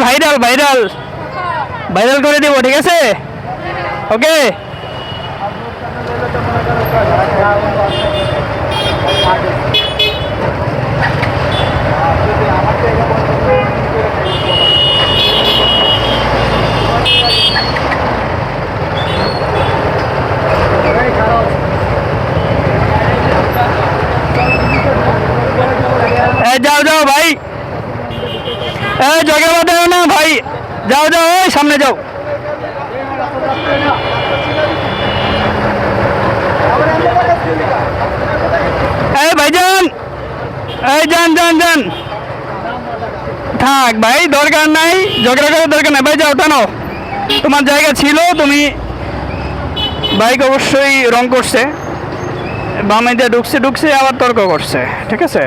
Viral viral viral করে দিব, ঠিক আছে? ওকে। যাও যাও ভাই, জগে বাঁধে না ভাই, যাও যাও, ওই সামনে যাও। এই ভাইজান, এই যান যান যান, থাক ভাই, দরকার নাই, ঝগড়া করার দরকার নাই ভাই, যাও টানো, তোমার জায়গা ছিল। তুমি বাইক অবশ্যই রং করছে, বামে দিয়ে ঢুকছে ঢুকছে আবার তর্ক করছে, ঠিক আছে?